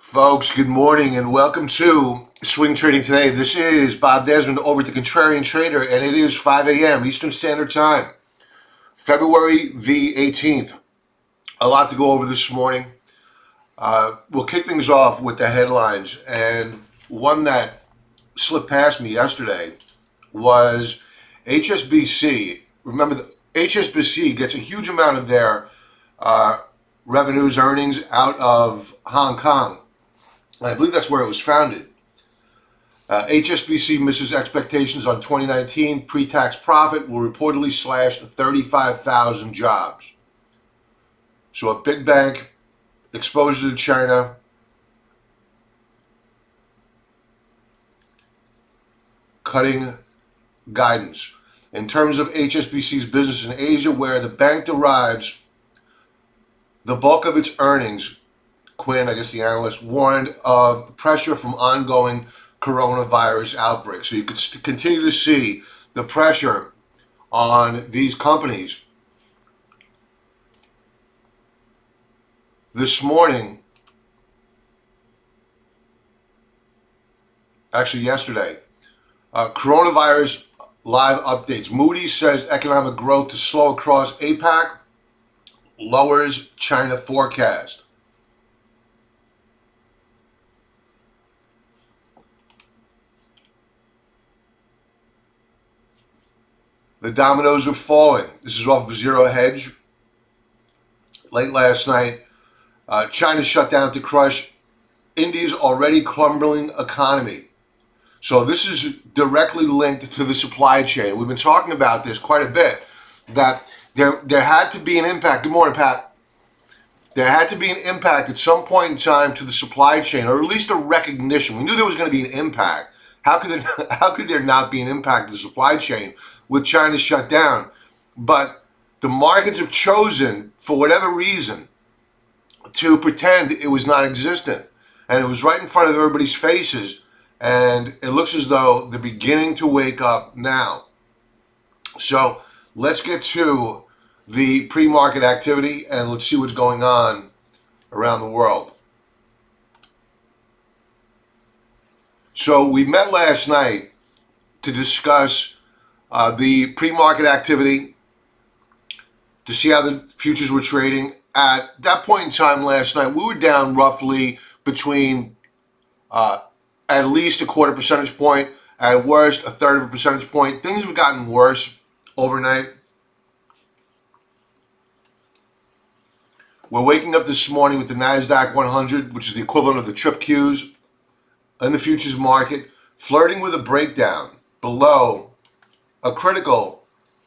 Folks, good morning and welcome to Swing Trading Today. This is Bob Desmond over at the Contrarian Trader, and it is 5 a.m. Eastern Standard Time, February the 18th. A lot to go over this morning. We'll kick things off with the headlines, and one that slipped past me yesterday was HSBC. Remember, the HSBC gets a huge amount of their revenues, earnings out of Hong Kong. I believe that's where it was founded. HSBC misses expectations on 2019. Pre-tax profit will reportedly slash 35,000 jobs. So a big bank, exposure to China. Cutting guidance. In terms of HSBC's business in Asia, where the bank derives the bulk of its earnings, Quinn, I guess the analyst, warned of pressure from ongoing coronavirus outbreaks. So you could continue to see the pressure on these companies. This morning, actually yesterday, coronavirus live updates. Moody's says economic growth to slow across APAC, lowers China forecast. The dominoes are falling. This is off of Zero Hedge. Late last night, China shut down to crush India's already crumbling economy. So this is directly linked to the supply chain. We've been talking about this quite a bit, that there had to be an impact. Good morning, Pat. There had to be an impact at some point in time to the supply chain, or at least a recognition. We knew there was going to be an impact. How could there not be an impact to the supply chain with China shut down? But the markets have chosen, for whatever reason, to pretend it was non-existent. And it was right in front of everybody's faces. And it looks as though they're beginning to wake up now. So let's get to the pre-market activity and let's see what's going on around the world. So we met last night to discuss the pre-market activity, to see how the futures were trading. At that point in time last night, we were down roughly between at least a quarter percentage point, at worst a third of a percentage point. Things have gotten worse overnight. We're waking up this morning with the Nasdaq 100, which is the equivalent of the trip Qs in the futures market, flirting with a breakdown below a critical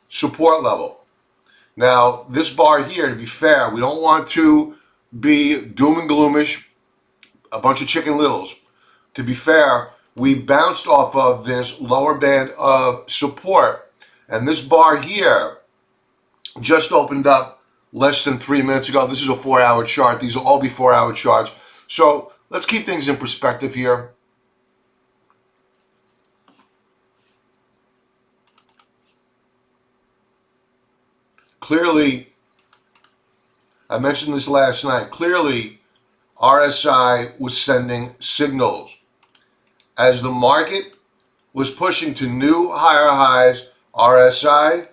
support level. Now, this bar here, to be fair, we don't want to be doom and gloomish, a bunch of chicken littles. To be fair, we bounced off of this lower band of support, and this bar here just opened up less than 3 minutes ago. This is a 4-hour chart. These will all be 4-hour charts. So let's keep things in perspective here. Clearly, I mentioned this last night, clearly RSI was sending signals. As the market was pushing to new higher highs, RSI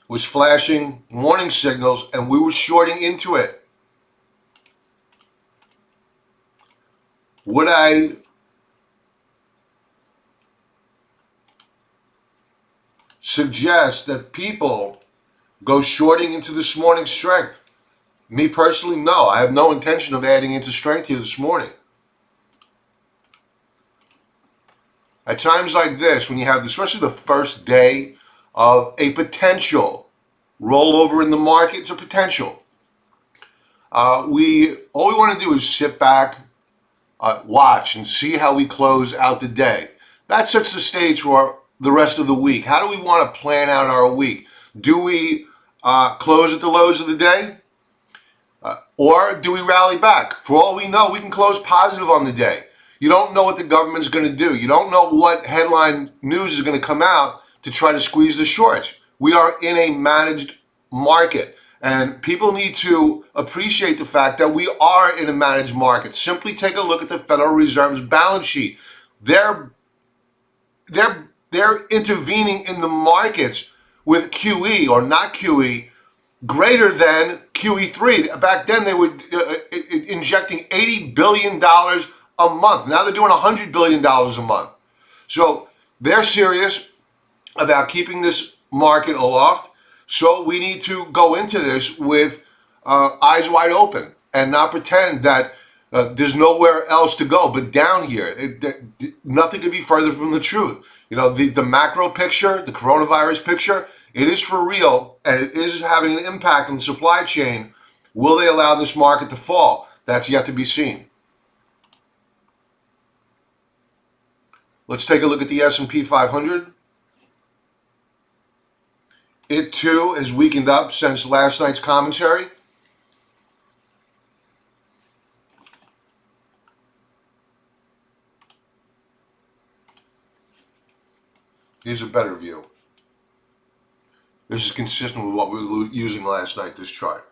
was flashing warning signals and we were shorting into it. Would I suggest that people go shorting into this morning's strength? Me personally, no. I have no intention of adding into strength here this morning. At times like this, when you have, especially the first day of a potential rollover in the market, it's a potential. All we want to do is sit back, watch, and see how we close out the day. That sets the stage for the rest of the week. How do we want to plan out our week? Do we close at the lows of the day? Or do we rally back? For all we know, we can close positive on the day. You don't know what the government's going to do. You don't know what headline news is going to come out to try to squeeze the shorts. We are in a managed market. And people need to appreciate the fact that we are in a managed market. Simply take a look at the Federal Reserve's balance sheet. They're intervening in the markets with QE or not QE greater than QE3. Back then they were injecting $80 billion a month. Now they're doing $100 billion a month. So they're serious about keeping this market aloft. So we need to go into this with eyes wide open and not pretend that there's nowhere else to go but down here. Nothing could be further from the truth. You know, the macro picture, the coronavirus picture, it is for real, and it is having an impact on the supply chain. Will they allow this market to fall? That's yet to be seen. Let's take a look at the S&P 500. It too has weakened up since last night's commentary. Here's a better view. This is consistent with what we were using last night, this chart.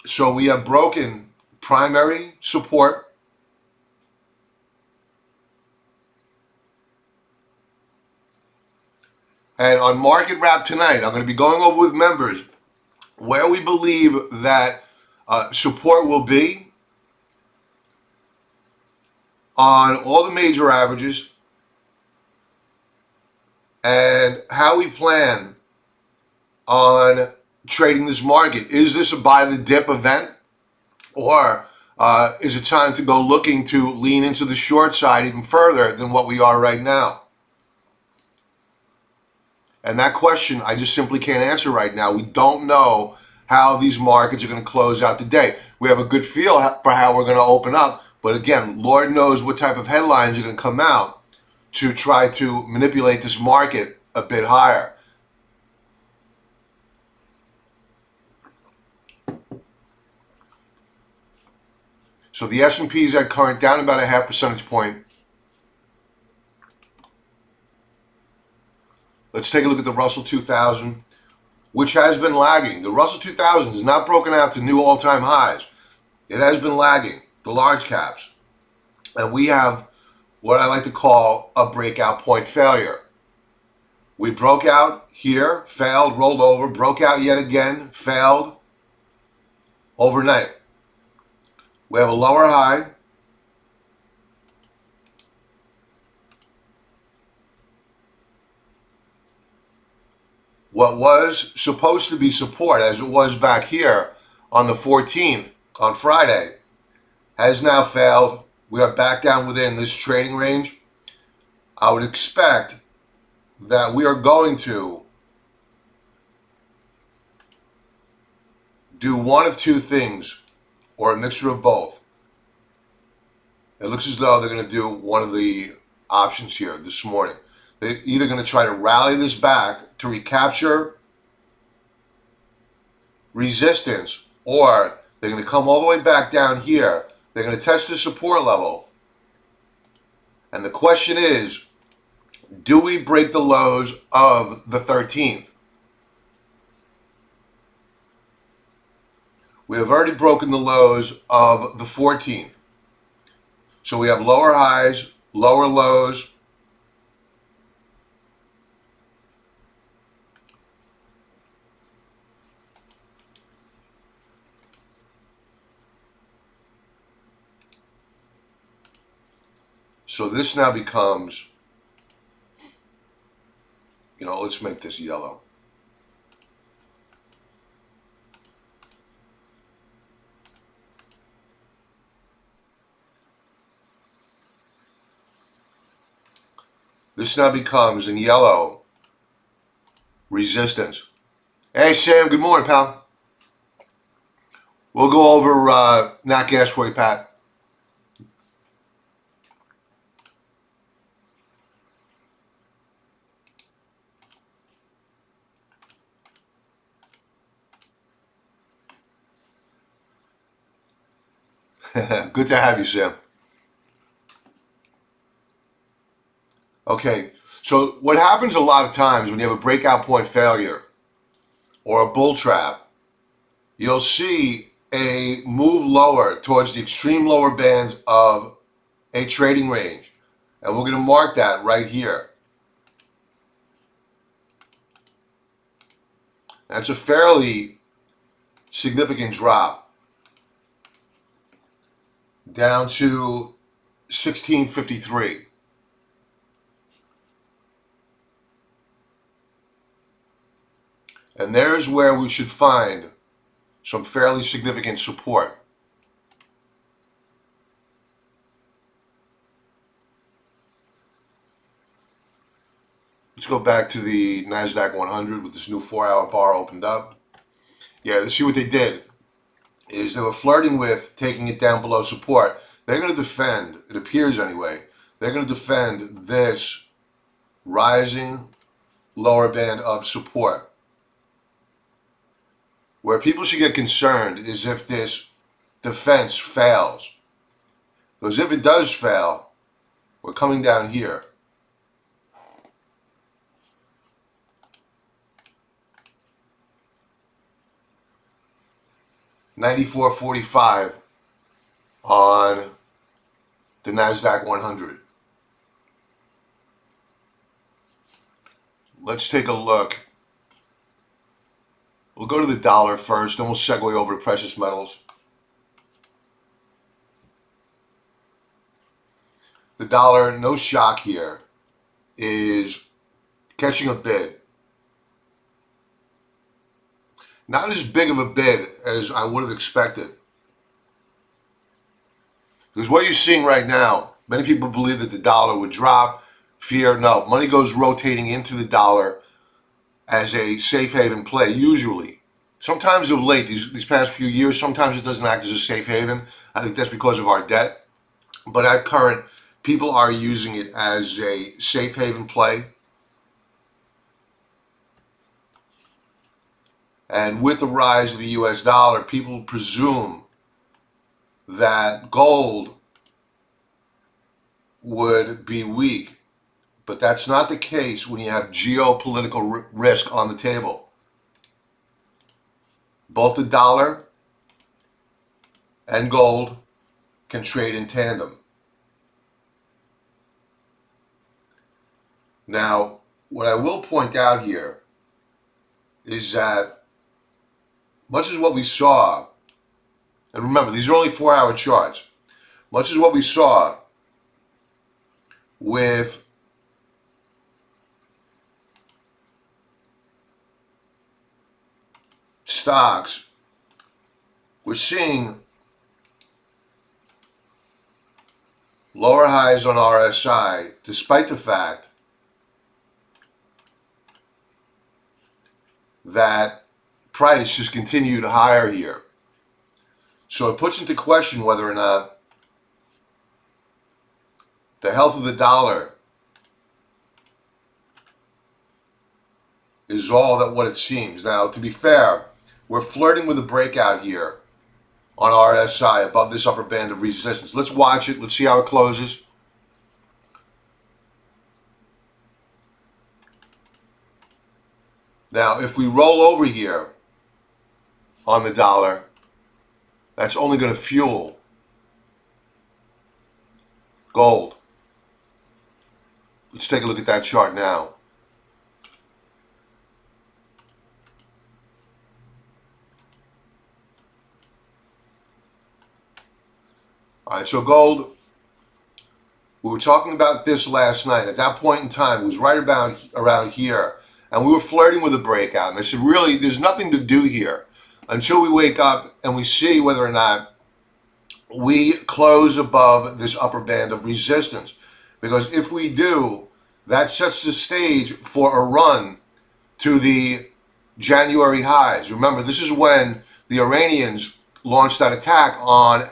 So we have broken primary support. And on Market Wrap tonight, I'm going to be going over with members where we believe that support will be on all the major averages and how we plan on trading this market. Is this a buy the dip event, or is it time to go looking to lean into the short side even further than what we are right now? And that question I just simply can't answer right now. We don't know how these markets are going to close out today. We have a good feel for how we're going to open up, but again, Lord knows what type of headlines are going to come out to try to manipulate this market a bit higher. So the S&P is at current down about a half percentage point. Let's take a look at the Russell 2000, which has been lagging. The Russell 2000 has not broken out to new all-time highs. It has been lagging, the large caps. And we have what I like to call a breakout point failure. We broke out here, failed, rolled over, broke out yet again, failed overnight. We have a lower high. What was supposed to be support, as it was back here on the 14th, on Friday, has now failed. We are back down within this trading range. I would expect that we are going to do one of two things, or a mixture of both. It looks as though they're going to do one of the options here this morning. They're either going to try to rally this back to recapture resistance, or they're going to come all the way back down here. They're going to test the support level. And the question is, do we break the lows of the 13th? We have already broken the lows of the 14th. So we have lower highs, lower lows. So this now becomes, let's make this yellow. This now becomes, in yellow, resistance. Hey, Sam, good morning, pal. We'll go over nat gas for you, Pat. Good to have you, Sam. Okay, so what happens a lot of times when you have a breakout point failure, or a bull trap, you'll see a move lower towards the extreme lower bands of a trading range. And we're going to mark that right here. That's a fairly significant drop down to 1653. And there's where we should find some fairly significant support. Let's go back to the Nasdaq 100 with this new 4-hour bar opened up. Yeah, let's see what they did. Is they were flirting with taking it down below support. They're going to defend, it appears anyway, they're going to defend this rising lower band of support. Where people should get concerned is if this defense fails. Because if it does fail, we're coming down here. $94.45 on the Nasdaq 100. Let's take a look. We'll go to the dollar first, then we'll segue over to precious metals. The dollar, no shock here, is catching a bid. Not as big of a bid as I would have expected. Because what you're seeing right now, many people believe that the dollar would drop. Fear, no. Money goes rotating into the dollar as a safe haven play, usually. Sometimes of late, these past few years, sometimes it doesn't act as a safe haven. I think that's because of our debt. But at current, people are using it as a safe haven play. And with the rise of the US dollar, people presume that gold would be weak. But that's not the case when you have geopolitical risk on the table. Both the dollar and gold can trade in tandem. Now, what I will point out here is that much as what we saw, and remember, these are only 4-hour charts, much as what we saw with stocks, we're seeing lower highs on RSI, despite the fact that price has continued higher here. So it puts into question whether or not the health of the dollar is all that what it seems. Now, to be fair, we're flirting with a breakout here on RSI above this upper band of resistance. Let's watch it. Let's see how it closes. Now, if we roll over here on the dollar, that's only going to fuel gold. Let's take a look at that chart now. All right, so gold, we were talking about this last night. At that point in time, it was right about around here, and we were flirting with a breakout. And I said, really, there's nothing to do here until we wake up and we see whether or not we close above this upper band of resistance. Because if we do, that sets the stage for a run to the January highs. Remember, this is when the Iranians launched that attack on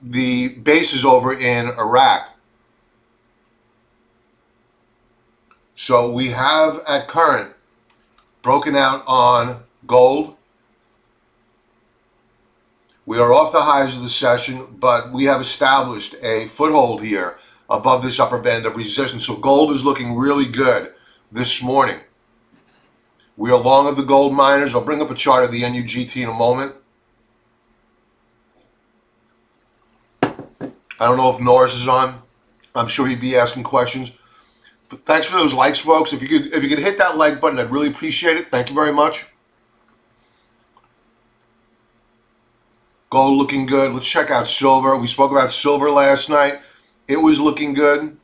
the bases over in Iraq. So we have at current broken out on gold. We are off the highs of the session, but we have established a foothold here above this upper band of resistance. So gold is looking really good this morning. We are long of the gold miners. I'll bring up a chart of the NUGT in a moment. I don't know if Norris is on. I'm sure he'd be asking questions. Thanks for those likes, folks. If you could hit that like button, I'd really appreciate it. Thank you very much. Gold looking good. Let's check out silver. We spoke about silver last night. It was looking good.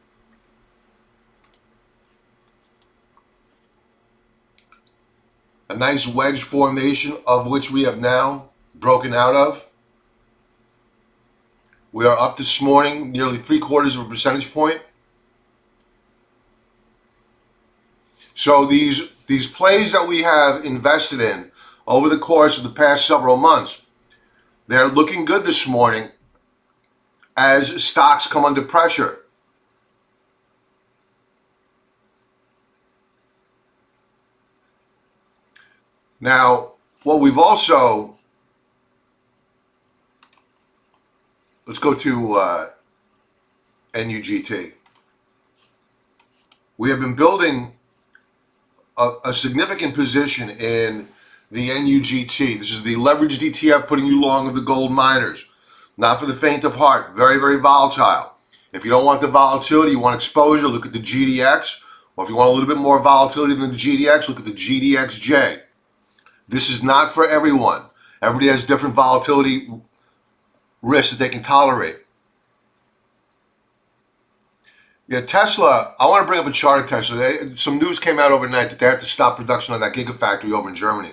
A nice wedge formation of which we have now broken out of. We are up this morning nearly 0.75 percentage point. So these plays that we have invested in over the course of the past several months, they're looking good this morning as stocks come under pressure. Now, what we've also, let's go to NUGT. We have been building a significant position in the NUGT. This is the leveraged ETF putting you long of the gold miners. Not for the faint of heart. Very, very volatile. If you don't want the volatility, you want exposure, look at the GDX. Or if you want a little bit more volatility than the GDX, look at the GDXJ. This is not for everyone. Everybody has different volatility risks that they can tolerate. Yeah, Tesla, I want to bring up a chart of Tesla. Some news came out overnight that they have to stop production on that gigafactory over in Germany.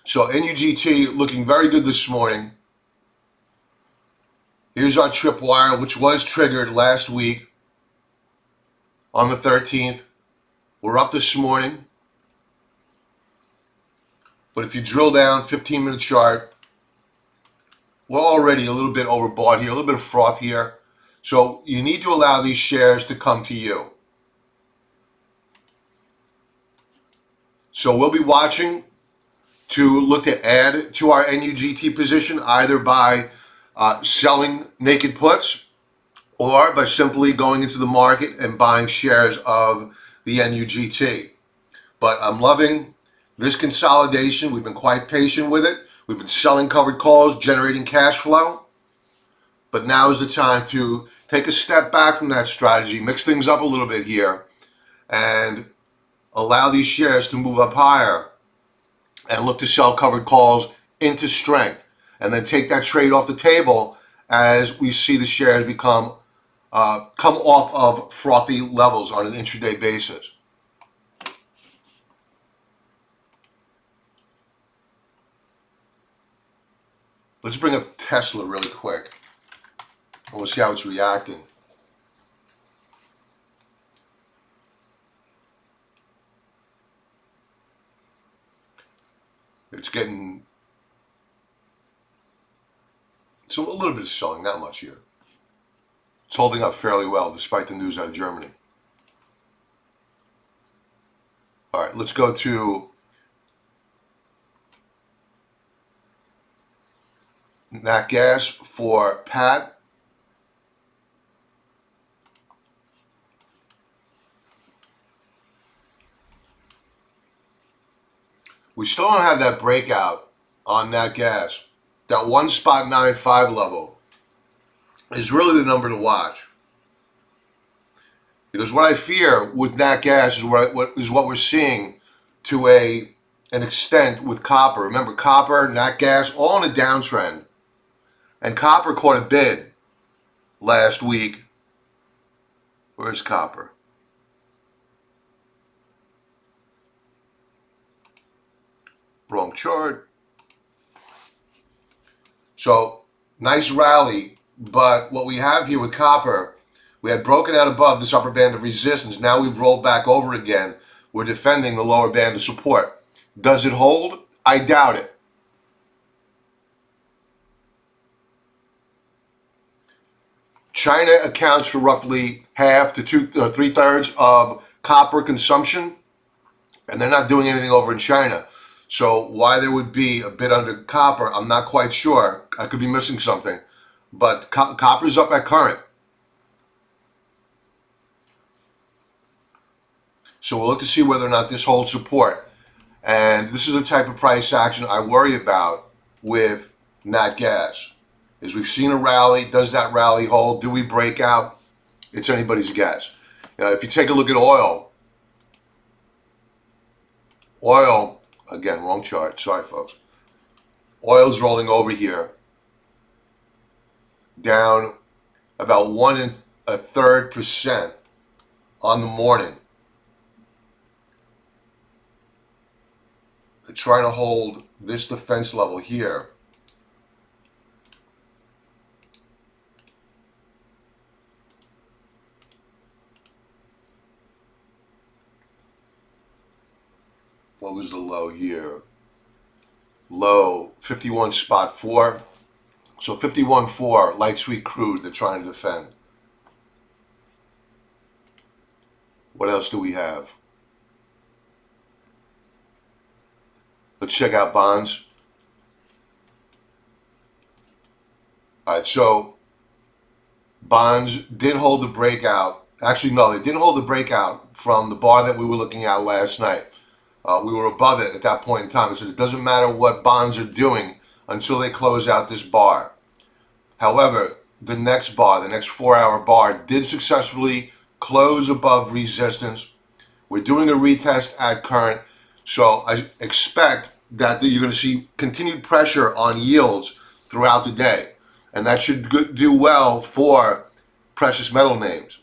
So NUGT looking very good this morning. Here's our tripwire, which was triggered last week on the 13th. We're up this morning. But if you drill down, 15-minute chart, we're already a little bit overbought here, a little bit of froth here. So you need to allow these shares to come to you. So we'll be watching to look to add to our NUGT position, either by selling naked puts or by simply going into the market and buying shares of the NUGT. But I'm loving this consolidation. We've been quite patient with it. We've been selling covered calls, generating cash flow. But now is the time to take a step back from that strategy, mix things up a little bit here, and allow these shares to move up higher and look to sell covered calls into strength. And then take that trade off the table as we see the shares come off of frothy levels on an intraday basis. Let's bring up Tesla really quick. And we'll see how it's reacting. It's a little bit of selling, not much here. It's holding up fairly well despite the news out of Germany. All right, let's go to Nat Gas for Pat. We still don't have that breakout on Nat Gas. That 1.95 level is really the number to watch. Because what I fear with Nat Gas is what we're seeing to an extent with copper. Remember, copper, Nat Gas, all in a downtrend. And copper caught a bid last week. Where's copper? Wrong chart. So, nice rally, but what we have here with copper, we had broken out above this upper band of resistance. Now we've rolled back over again. We're defending the lower band of support. Does it hold? I doubt it. China accounts for roughly half to 3/3 of copper consumption, and they're not doing anything over in China. So why there would be a bid under copper, I'm not quite sure. I could be missing something. But copper's up at current. So we'll look to see whether or not this holds support. And this is the type of price action I worry about with nat gas. Is we've seen a rally. Does that rally hold? Do we break out? It's anybody's guess. If you take a look at oil, again, wrong chart. Sorry, folks. Oil's rolling over here, down about 1 1/3% on the morning. They're trying to hold this defense level here. What was the low here? Low 51.4. So 51.4 light sweet crude they're trying to defend. What else do we have? Let's check out bonds. All right, so bonds did hold the breakout. Actually, no, they didn't hold the breakout from the bar that we were looking at last night. We were above it at that point in time. So it doesn't matter what bonds are doing until they close out this bar. However, the next bar, the next 4-hour bar, did successfully close above resistance. We're doing a retest at current. So I expect that you're going to see continued pressure on yields throughout the day. And that should do well for precious metal names.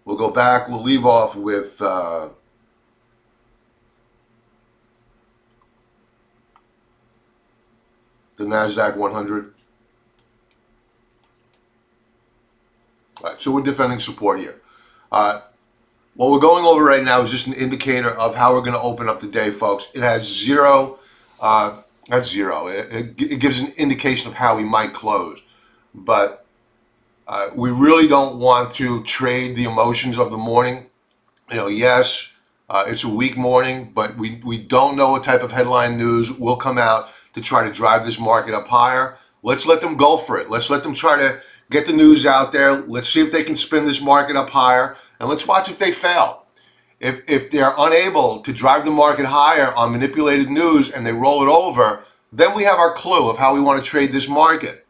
We'll go back. We'll leave off with the Nasdaq 100. All right, so we're defending support here. What we're going over right now is just an indicator of how we're going to open up the day, folks. It has zero. That's zero. It gives an indication of how we might close. But we really don't want to trade the emotions of the morning. Yes, it's a weak morning, but we don't know what type of headline news will come out to try to drive this market up higher. Let's let them go for it. Let's let them try to get the news out there. Let's see if they can spin this market up higher, and let's watch if they fail. If they're unable to drive the market higher on manipulated news and they roll it over, then we have our clue of how we want to trade this market.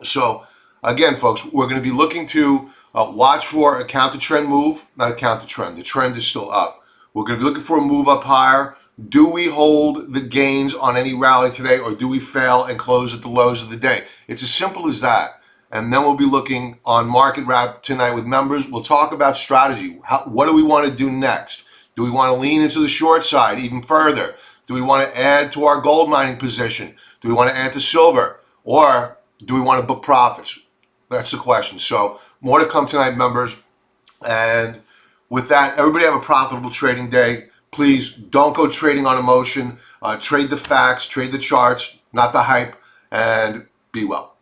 So again, folks, we're going to be looking to watch for a counter trend move, not a counter trend. The trend is still up. We're going to be looking for a move up higher. Do we hold the gains on any rally today, or do we fail and close at the lows of the day? It's as simple as that. And then we'll be looking on Market Wrap tonight with members. We'll talk about strategy. What do we want to do next? Do we want to lean into the short side even further? Do we want to add to our gold mining position? Do we want to add to silver? Or do we want to book profits? That's the question. So more to come tonight, members. And with that, everybody have a profitable trading day. Please don't go trading on emotion. Trade the facts, trade the charts, not the hype, and be well.